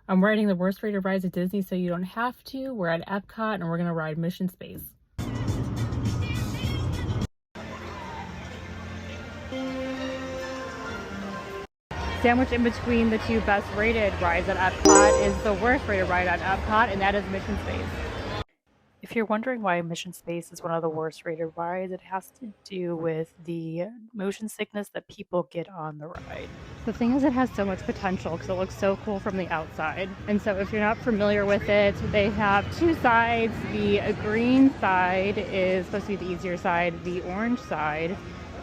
I'm riding the worst rated rides at Disney so you don't have to. We're at EPCOT and we're gonna ride Mission Space. Sandwiched in between the two best rated rides at EPCOT is the worst rated ride at EPCOT, and that is Mission Space. If you're wondering why Mission Space is one of the worst rated rides, it has to do with the motion sickness that people get on the ride. The thing is, it has so much potential because it looks so cool from the outside. And so if you're not familiar with it, they have two sides. The green side is supposed to be the easier side. The orange side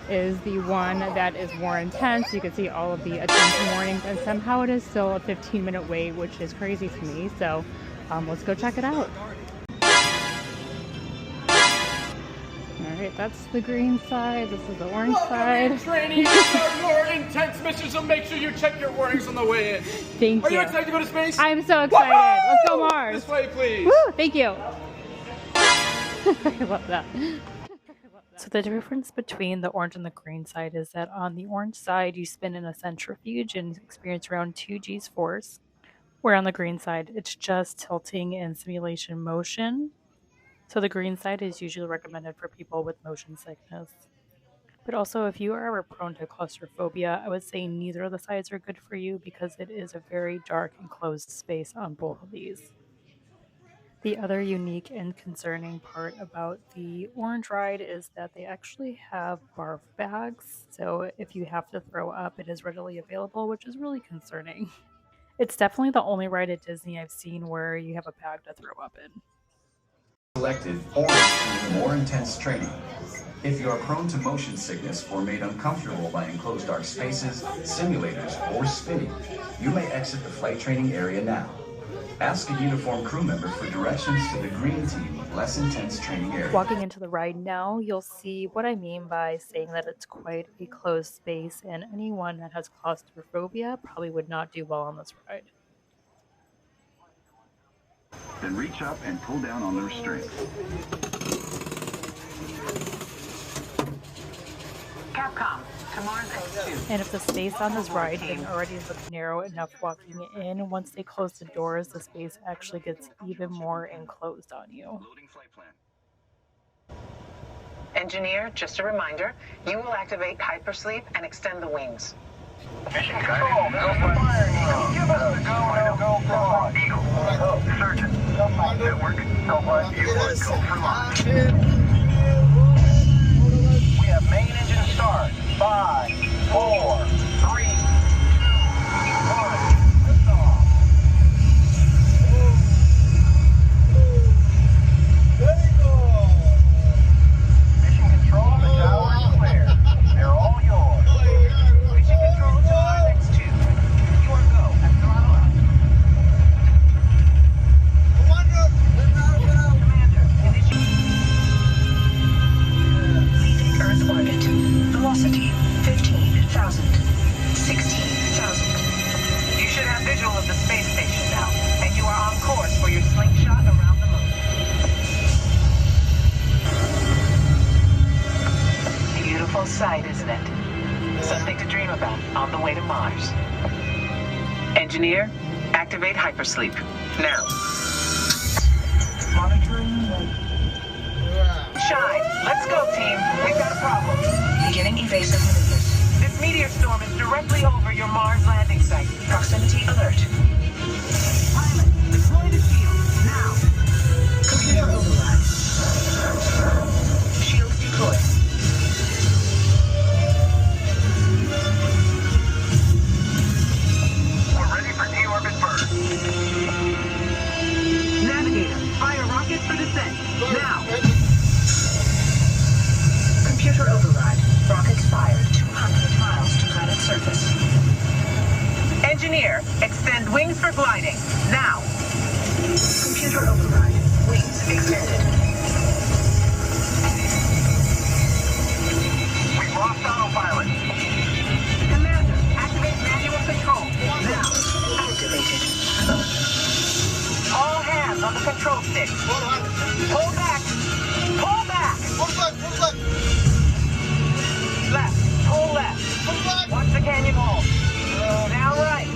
is the one that is more intense. You can see all of the attention warnings, and somehow it is still a 15-minute wait, which is crazy to me. So let's go check it out. Alright, that's the green side, this is the orange side. Training, start more intense missions, so make sure you check your warnings on the way in. Thank you. Are you excited to go to space? I'm so excited. Let's go Mars. This way, please. Woo, thank you. I love that. So the difference between the orange and the green side is that on the orange side, you spin in a centrifuge and experience around 2 G's force, where on the green side, it's just tilting and simulation motion. So the green side is usually recommended for people with motion sickness. But also, if you are ever prone to claustrophobia, I would say neither of the sides are good for you because it is a very dark and closed space on both of these. The other unique and concerning part about the orange ride is that they actually have barf bags. So if you have to throw up, it is readily available, which is really concerning. It's definitely the only ride at Disney I've seen where you have a bag to throw up in. Selected orange to more intense training. If you are prone to motion sickness or made uncomfortable by enclosed dark spaces, simulators, or spinning, you may exit the flight training area now. Ask a uniformed crew member for directions to the green team, less intense training area. Walking into the ride now, you'll see what I mean by saying that it's quite a closed space, and anyone that has claustrophobia probably would not do well on this ride. Then reach up and pull down on the restraint. Capcom, to Mars X2. And if the space on this ride didn't already look narrow enough walking in, once they close the doors, the space actually gets even more enclosed on you. Loading flight plan. Engineer, just a reminder, you will activate hypersleep and extend the wings. Mission control, this is the fire eagle. Give us the go from Eagle. Surgeon, network, go by view, go for launch. We have main engine start. 5, 4, 3, 2, 1. Lift off. Mission control, the tower is clear. They're all yours. Mission control to Mars X2. You are go at throttle up. Commander, initiate. Leaving Earth orbit. Velocity 15,000. 16,000. You should have visual of the space station now, and you are on course for your slingshot around the moon. Beautiful sight, isn't it? Something to dream about on the way to Mars. Engineer, activate hypersleep. Now. Monitoring. Shine. Let's go, team. We've got a problem. Beginning evasive maneuvers. This meteor storm is directly over your Mars landing site. Proximity alert. Pilot, deploy the shield. Now. Computer override. Shields deployed. We're ready for deorbit burst. Navigator, fire rockets for descent. Now. Computer override. Rockets fired 200 miles to planet surface. Engineer, extend wings for gliding. Now. Computer override. Wings extended. We've lost autopilot. Commander, activate manual control. Now. Activated. All hands on the control stick. Pull back. Pull back. Left. Pull left. Watch the canyon wall. Now right.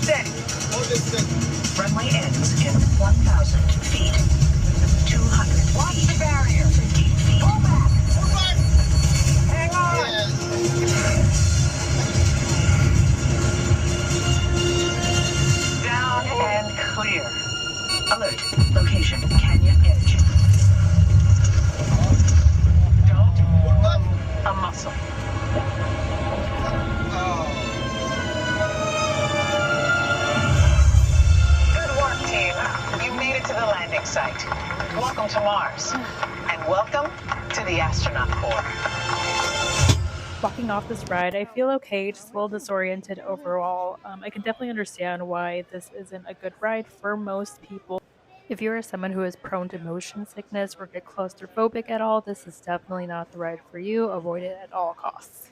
Steady. Runway ends in 1,000 feet. 200 Watch feet. the barrier. 50 feet. Pull back. Hang on. Down and clear. Alert. Location, canyon edge. Don't move a muscle. Good work, team. You made it to the landing site. Welcome to Mars. And welcome to the Astronaut Corps. Walking off this ride, I feel okay, just a little disoriented overall. I can definitely understand why this isn't a good ride for most people. If you are someone who is prone to motion sickness or get claustrophobic at all, this is definitely not the ride for you. Avoid it at all costs.